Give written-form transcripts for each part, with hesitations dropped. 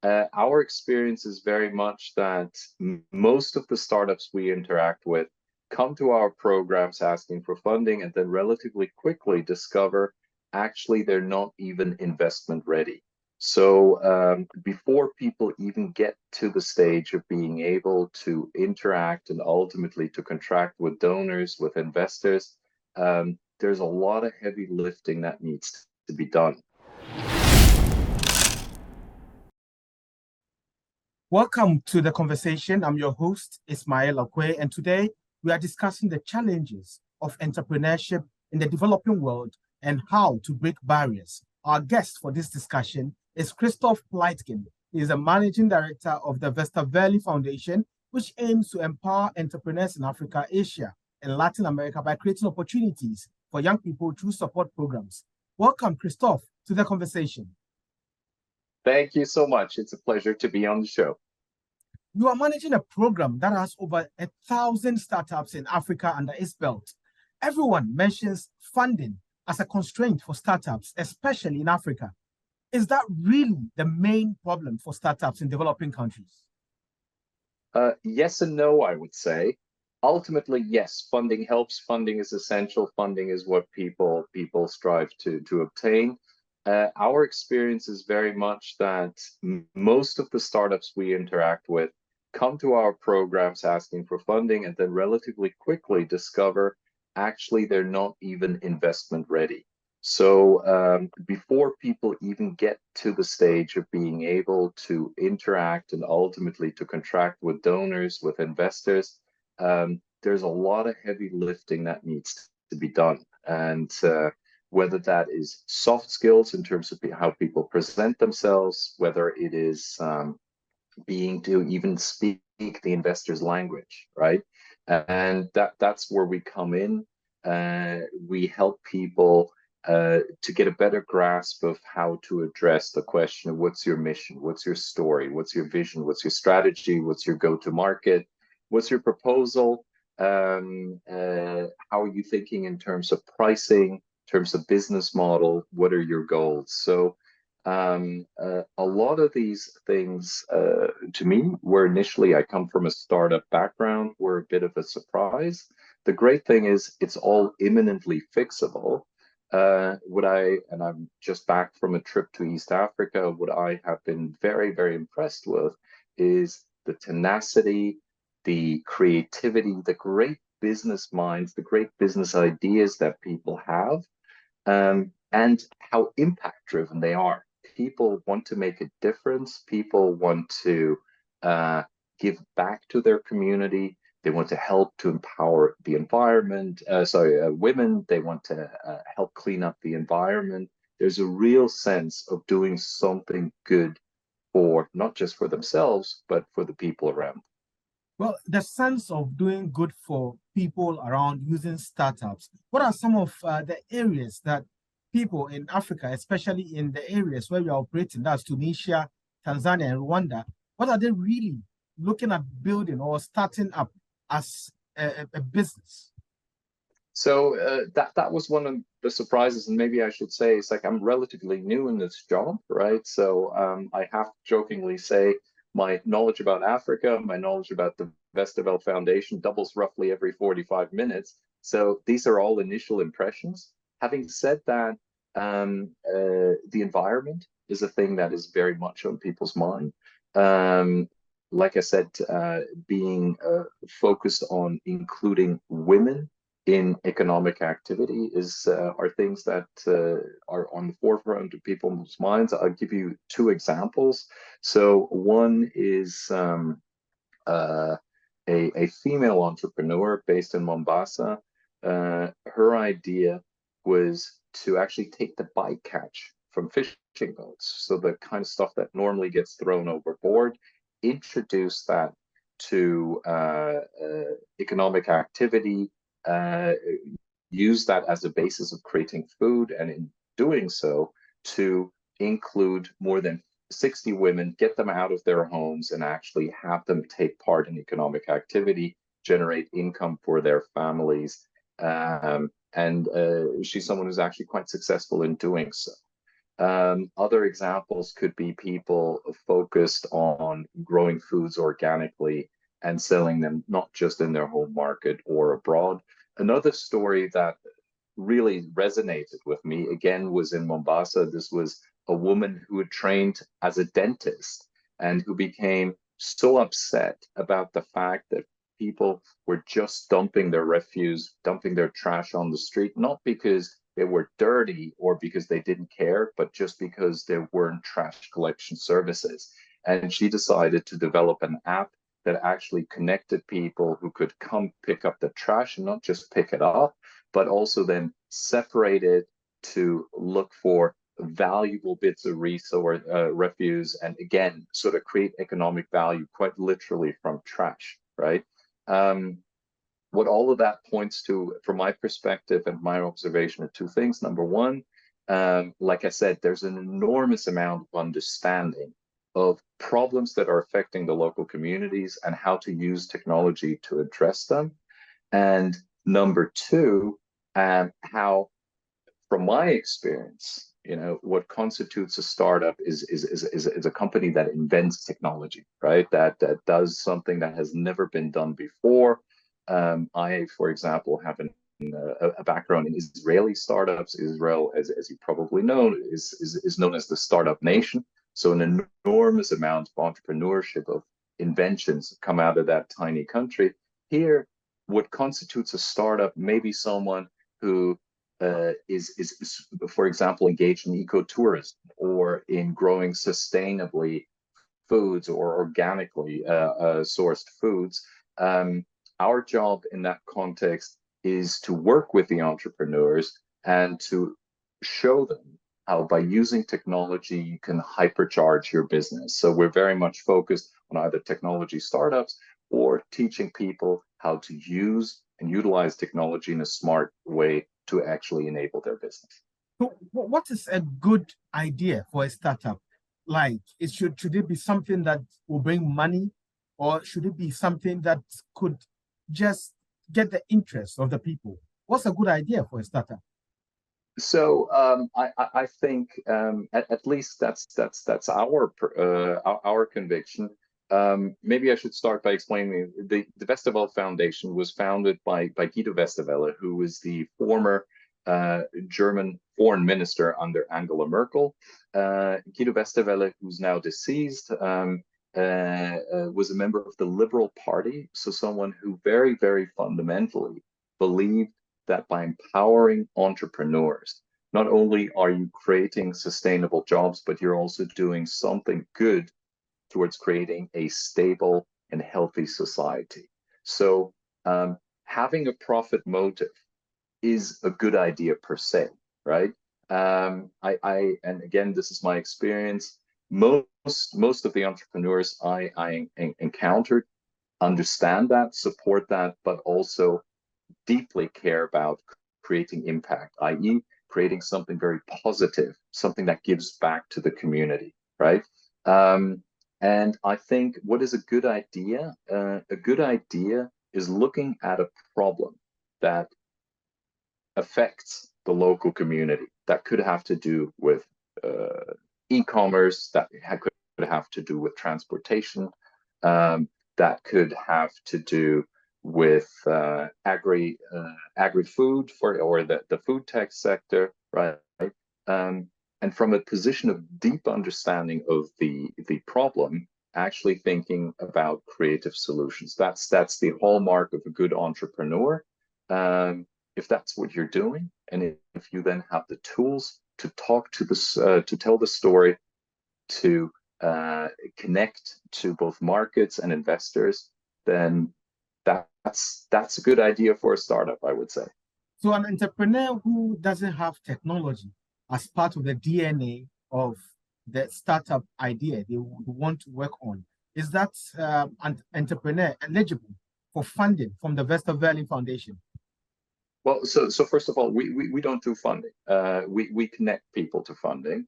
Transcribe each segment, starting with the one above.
Our experience is very much that most of the startups we interact with come to our programs asking for funding and then relatively quickly discover actually they're not even investment ready. So before people even get to the stage of being able to interact and ultimately to contract with donors, with investors, there's a lot of heavy lifting that needs to be done. Welcome to the conversation. I'm your host, Ismail Akwei, and today we are discussing the challenges of entrepreneurship in the developing world and how to break barriers. Our guest for this discussion is Christoph Pleitgen. He is a managing director of the Westerwelle Foundation, which aims to empower entrepreneurs in Africa, Asia, and Latin America by creating opportunities for young people through support programs. Welcome, Christoph, to the conversation. Thank you so much. It's a pleasure to be on the show. You are managing a program that has over 1,000 startups in Africa under its belt. Everyone mentions funding as a constraint for startups, especially in Africa. Is that really the main problem for startups in developing countries? Yes and no, I would say. Ultimately, yes, funding helps. Funding is essential. Funding is what people strive to obtain. Our experience is very much that most of the startups we interact with come to our programs asking for funding and then relatively quickly discover actually they're not even investment ready. So before people even get to the stage of being able to interact and ultimately to contract with donors, with investors, there's a lot of heavy lifting that needs to be done. And whether that is soft skills in terms of how people present themselves, whether it is being to even speak the investor's language, right? And that's where we come in. We help people to get a better grasp of how to address the question of what's your mission, what's your story, what's your vision, what's your strategy, what's your go-to-market, what's your proposal, how are you thinking in terms of pricing, in terms of business model, what are your goals? So a lot of these things to me were initially, I come from a startup background, were a bit of a surprise. The great thing is it's all imminently fixable. And I'm just back from a trip to East Africa, what I have been very, very impressed with is the tenacity, the creativity, the great business minds, the great business ideas that people have, and how impact driven they are. People want to make a difference. People want to give back to their community. They want to help to empower the environment. Women, they want to help clean up the environment. There's a real sense of doing something good for not just for themselves, but for the people around. Well, the sense of doing good for people around using startups, what are some of the areas that people in Africa, especially in the areas where we are operating, that's Tunisia, Tanzania, and Rwanda, what are they really looking at building or starting up as a business? So that was one of the surprises, and maybe I should say it's like I'm relatively new in this job, right? So I have to jokingly say my knowledge about Africa, my knowledge about the Westerwelle Foundation doubles roughly every 45 minutes. So these are all initial impressions. Having said that, the environment is a thing that is very much on people's mind. Like I said, being focused on including women in economic activity are things that are on the forefront of people's minds. I'll give you two examples. So one is a female entrepreneur based in Mombasa. Her idea was to actually take the bycatch from fishing boats, so the kind of stuff that normally gets thrown overboard, introduce that to economic activity, use that as a basis of creating food, and in doing so, to include more than 60 women, get them out of their homes and actually have them take part in economic activity, generate income for their families. And she's someone who's actually quite successful in doing so. Other examples could be people focused on growing foods organically and selling them not just in their home market or abroad. Another story that really resonated with me again was in Mombasa. This was a woman who had trained as a dentist and who became so upset about the fact that people were just dumping their refuse, dumping their trash on the street, not because they were dirty or because they didn't care, but just because there weren't trash collection services. And she decided to develop an app that actually connected people who could come pick up the trash and not just pick it up, but also then separate it to look for valuable bits of resource refuse, and again sort of create economic value quite literally from trash, right? What all of that points to, from my perspective and my observation, are two things. Number one, like I said, there's an enormous amount of understanding of problems that are affecting the local communities and how to use technology to address them. And number two, how, from my experience, what constitutes a startup is a company that invents technology, right? That does something that has never been done before. I, for example, have a background in Israeli startups. Israel, as you probably know, is known as the startup nation. So an enormous amount of entrepreneurship, of inventions come out of that tiny country. Here, what constitutes a startup may be someone who is, for example, engaged in ecotourism or in growing sustainably foods or organically sourced foods. Our job in that context is to work with the entrepreneurs and to show them how, by using technology, you can hypercharge your business. So we're very much focused on either technology startups or teaching people how to use and utilize technology in a smart way to actually enable their business. So what is a good idea for a startup? Like, should it be something that will bring money, or should it be something that could just get the interest of the people? What's a good idea for a startup? So I think at least that's our conviction. Maybe I should start by explaining the Westerwelle Foundation was founded by Guido Westerwelle, who was the former German foreign minister under Angela Merkel. Guido Westerwelle, who's now deceased, was a member of the Liberal Party, so someone who very, very fundamentally believed that by empowering entrepreneurs, not only are you creating sustainable jobs, but you're also doing something good towards creating a stable and healthy society. So having a profit motive is a good idea per se, right? And again, this is my experience. Most of the entrepreneurs I encountered understand that, support that, but also deeply care about creating impact, i.e., creating something very positive, something that gives back to the community, right? And I think what is a good idea? A good idea is looking at a problem that affects the local community. That could have to do with e-commerce, that could have to do with transportation, that could have to do with agri-food or the food tech sector, right? And from a position of deep understanding of the problem, actually thinking about creative solutions. That's the hallmark of a good entrepreneur. If that's what you're doing, and if you then have the tools to talk to this, to tell the story, to connect to both markets and investors, then that's a good idea for a startup, I would say. So an entrepreneur who doesn't have technology as part of the DNA of the startup idea they would want to work on, is that an entrepreneur eligible for funding from the Westerwelle Foundation? Well, so first of all, we don't do funding. We connect people to funding.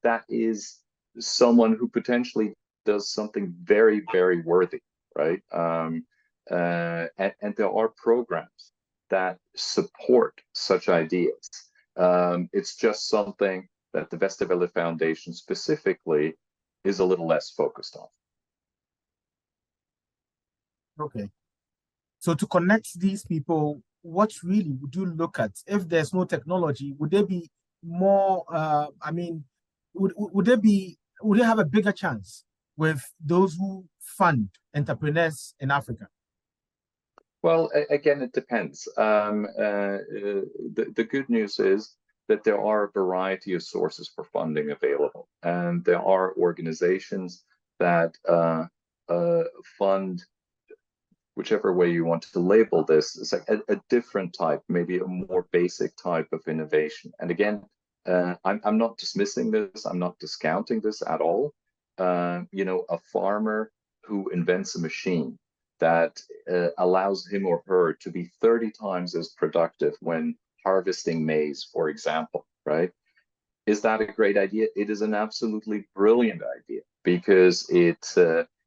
That is someone who potentially does something very, very worthy, right? And there are programs that support such ideas. It's just something that the Westerwelle Foundation specifically is a little less focused on. Okay. So to connect these people, what really would you look at? If there's no technology, would there be more, would they have a bigger chance with those who fund entrepreneurs in Africa? Well, again, it depends. The good news is that there are a variety of sources for funding available, and there are organizations that fund, whichever way you want to label this, it's like a different type, maybe a more basic type of innovation. And again, I'm not dismissing this, I'm not discounting this at all. A farmer who invents a machine that allows him or her to be 30 times as productive when harvesting maize, for example, right? Is that a great idea? It is an absolutely brilliant idea because it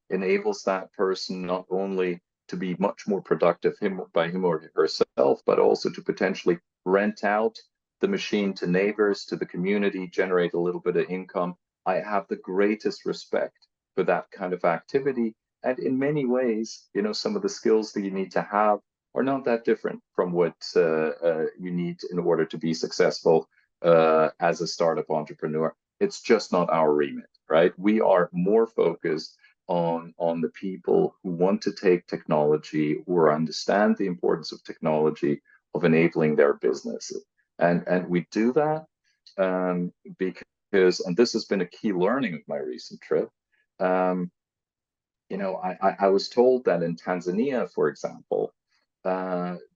enables that person not only to be much more productive by him or herself, but also to potentially rent out the machine to neighbors, to the community, generate a little bit of income. I have the greatest respect for that kind of activity. And in many ways, some of the skills that you need to have are not that different from what you need in order to be successful as a startup entrepreneur. It's just not our remit, right? We are more focused on the people who want to take technology, who understand the importance of technology, of enabling their businesses. And we do that because, and this has been a key learning of my recent trip, I was told that in Tanzania, for example,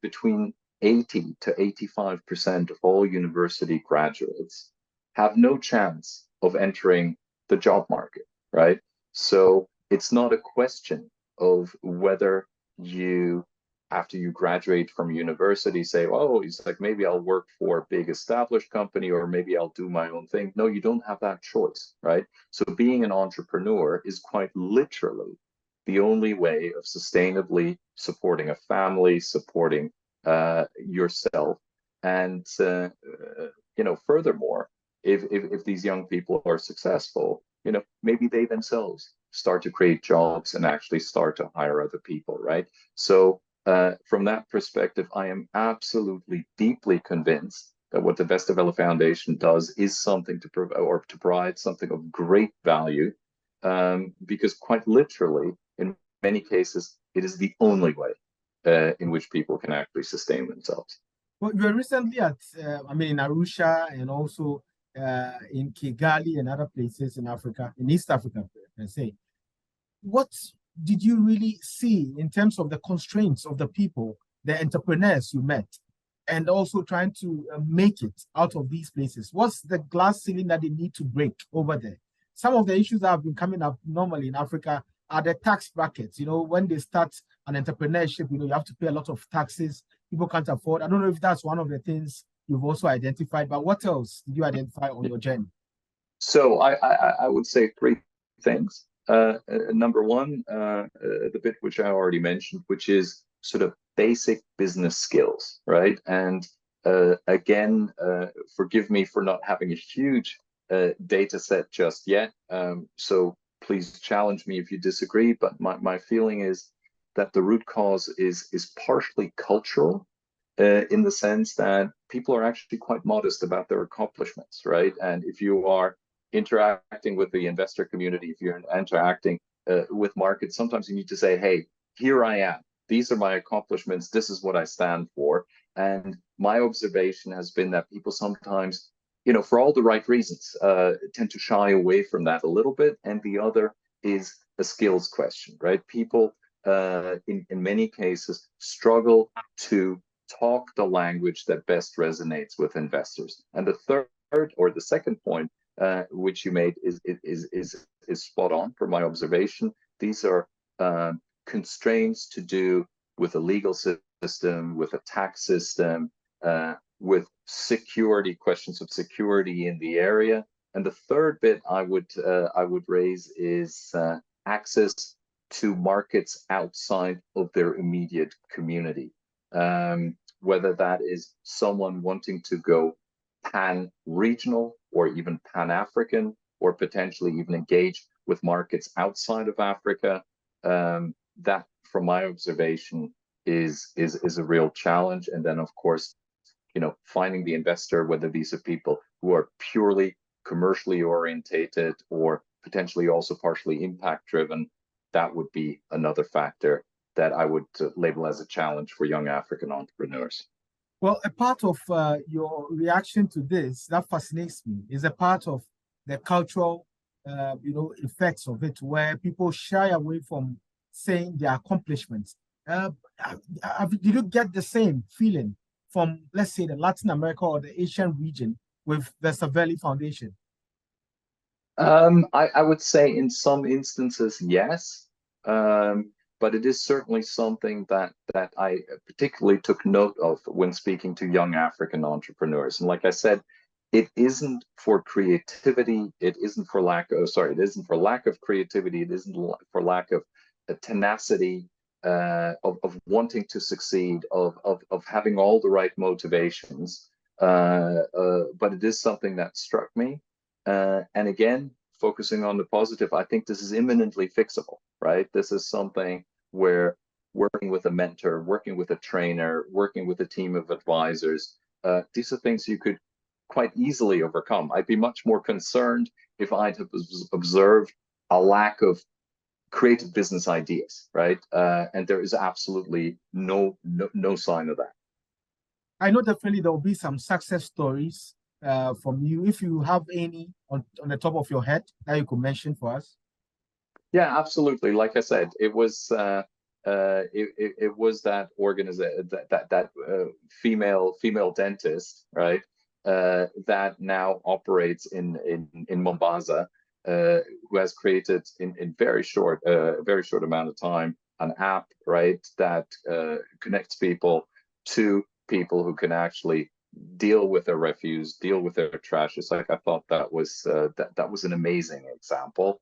between 80 to 85% of all university graduates have no chance of entering the job market, right? So it's not a question of whether you, after you graduate from university, say, oh, it's like maybe I'll work for a big established company or maybe I'll do my own thing. No, you don't have that choice, right? So being an entrepreneur is quite literally the only way of sustainably supporting a family, supporting yourself. And, furthermore, if these young people are successful, maybe they themselves start to create jobs and actually start to hire other people, right? So from that perspective, I am absolutely deeply convinced that what the Westerwelle Foundation does is something to provide something of great value, because quite literally, in many cases, it is the only way in which people can actually sustain themselves. Well, you were recently in Arusha and also in Kigali and other places in Africa, in East Africa, per se. What did you really see in terms of the constraints of the people, the entrepreneurs you met, and also trying to make it out of these places? What's the glass ceiling that they need to break over there? Some of the issues that have been coming up normally in Africa are the tax brackets. When they start an entrepreneurship, you have to pay a lot of taxes. People can't afford. I don't know if that's one of the things you've also identified, but what else did you identify on your journey? So I would say three things. Number one, the bit which I already mentioned, which is sort of basic business skills, right? And again, forgive me for not having a huge data set just yet. So please challenge me if you disagree. But my feeling is that the root cause is partially cultural, in the sense that people are actually quite modest about their accomplishments, right? And if you are interacting with the investor community, if you're interacting with markets, sometimes you need to say, hey, here I am. These are my accomplishments. This is what I stand for. And my observation has been that people sometimes, for all the right reasons, tend to shy away from that a little bit. And the other is a skills question, right? People, in many cases, struggle to talk the language that best resonates with investors. And the third or the second point which you made is spot on for my observation. These are constraints to do with a legal system, with a tax system, with security, questions of security in the area. And the third bit I would raise is access to markets outside of their immediate community. Whether that is someone wanting to go pan-regional or even pan-African, or potentially even engage with markets outside of Africa. That, from my observation, is a real challenge. And then, of course, finding the investor, whether these are people who are purely commercially orientated or potentially also partially impact driven, that would be another factor that I would label as a challenge for young African entrepreneurs. Well, a part of your reaction to this that fascinates me is a part of the cultural, effects of it, where people shy away from saying their accomplishments. Did you get the same feeling from, let's say, the Latin America or the Asian region with the Westerwelle Foundation? I would say in some instances, yes. But it is certainly something that I particularly took note of when speaking to young African entrepreneurs. And like I said, it isn't for creativity. It isn't for lack of, it isn't for lack of creativity. It isn't for lack of tenacity, of wanting to succeed, of having all the right motivations. But it is something that struck me. And again, focusing on the positive, I think this is imminently fixable, right? This is something where working with a mentor, working with a trainer, working with a team of advisors, these are things you could quite easily overcome. I'd be much more concerned if I'd have observed a lack of creative business ideas, right? And there is absolutely no sign of that. I know definitely there will be some success stories from you, if you have any on the top of your head that you could mention for us. Yeah, absolutely. Like I said, it was that organization, that female dentist, right? That now operates in Mombasa, who has created in very short amount of time an app, right, that connects people to people who can actually deal with their refuse, deal with their trash. It's like, I thought that was that was an amazing example.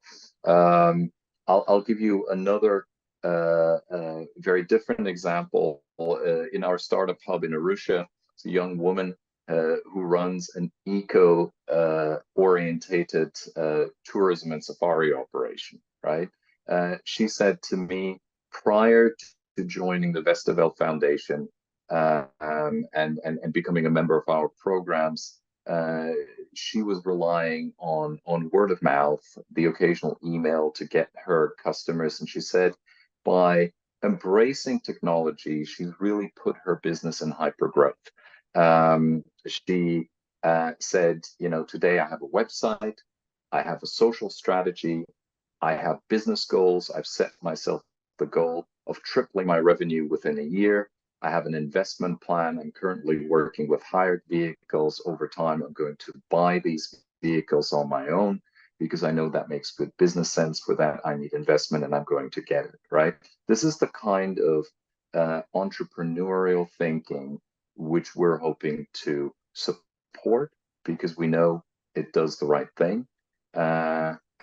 I'll give you another very different example. In our startup hub in Arusha, it's a young woman who runs an eco orientated tourism and safari operation, right? She said to me, prior to joining the Westerwelle Foundation, and becoming a member of our programs, she was relying on word of mouth, the occasional email to get her customers. And she said, by embracing technology, she's really put her business in hyper growth. She said, today I have a website, I have a social strategy, I have business goals. I've set myself the goal of tripling my revenue within a year. I have an investment plan. I'm currently working with hired vehicles. Over time, I'm going to buy these vehicles on my own because I know that makes good business sense. For that, I need investment and I'm going to get it, right? This is the kind of entrepreneurial thinking which we're hoping to support because we know it does the right thing.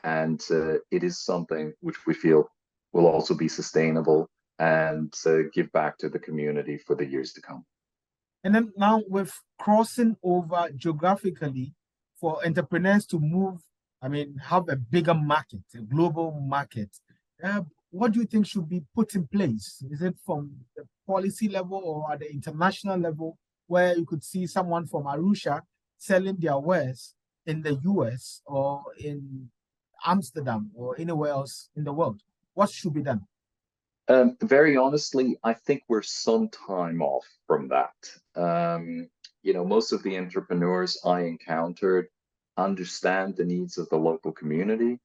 And it is something which we feel will also be sustainable and give back to the community for the years to come. And then now with crossing over geographically for entrepreneurs to move, have a bigger market, a global market, what do you think should be put in place? Is it from the policy level or at the international level, where you could see someone from Arusha selling their wares in the US or in Amsterdam or anywhere else in the world? What should be done? Very honestly, I think we're some time off from that. Most of the entrepreneurs I encountered understand the needs of the local community,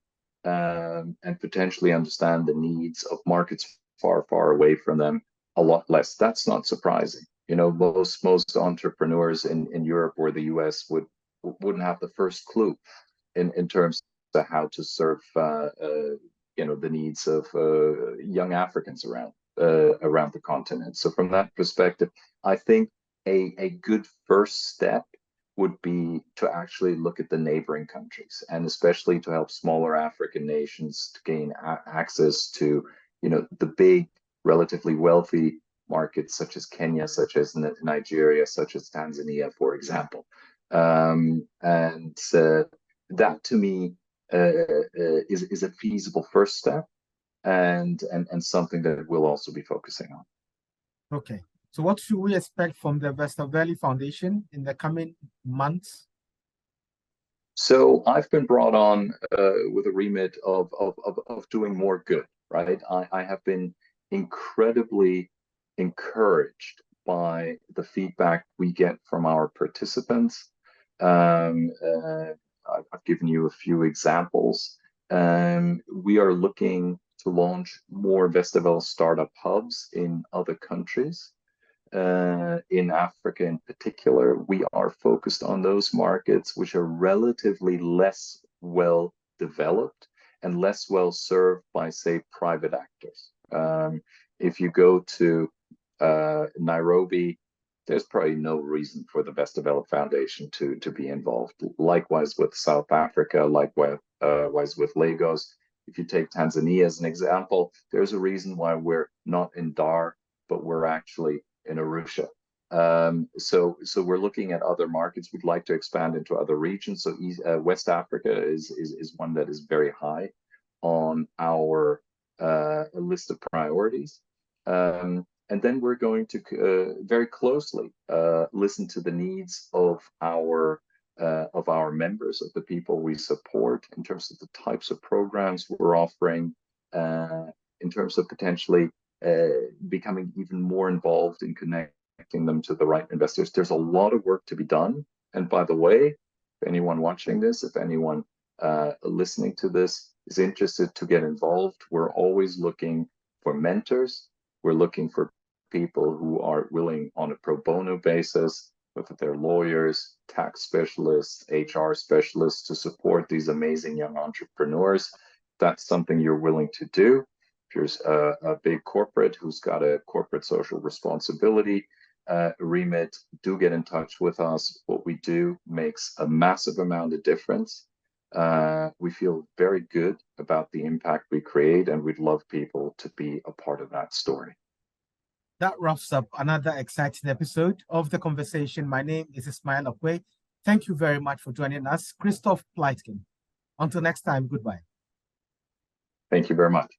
and potentially understand the needs of markets far, far away from them a lot less. That's not surprising. Most entrepreneurs in Europe or the US wouldn't have the first clue in terms of how to serve the needs of young Africans around the continent. So from that perspective, I think a good first step would be to actually look at the neighboring countries, and especially to help smaller African nations to gain access to the big, relatively wealthy markets such as Kenya, such as Nigeria, such as Tanzania, for example. And that to me is a feasible first step, and something that we'll also be focusing on. Okay. So what should we expect from the Westerwelle Foundation in the coming months? So I've been brought on with a remit of doing more good, right? I have been incredibly encouraged by the feedback we get from our participants. I've given you a few examples. We are looking to launch more Westerwelle startup hubs in other countries. In Africa in particular, we are focused on those markets which are relatively less well developed and less well served by, say, private actors. If you go to Nairobi, there's probably no reason for the Westerwelle Foundation to be involved. Likewise with South Africa, likewise with Lagos. If you take Tanzania as an example, there's a reason why we're not in Dar, but we're actually in Arusha. So we're looking at other markets. We'd like to expand into other regions. So West Africa is one that is very high on our list of priorities. And then we're going to very closely listen to the needs of our members, of the people we support, in terms of the types of programs we're offering, in terms of potentially becoming even more involved in connecting them to the right investors. There's a lot of work to be done. And by the way, if anyone watching this, if anyone listening to this is interested to get involved, we're always looking for mentors. We're looking for people who are willing on a pro bono basis, whether they're lawyers, tax specialists, HR specialists, to support these amazing young entrepreneurs. That's something you're willing to do. If you're a big corporate who's got a corporate social responsibility remit, do get in touch with us. What we do makes a massive amount of difference. We feel very good about the impact we create, and we'd love people to be a part of that story. That wraps up another exciting episode of The Qonversation. My name is Ismail Akwei. Thank you very much for joining us, Christoph Pleitgen. Until next time, goodbye. Thank you very much.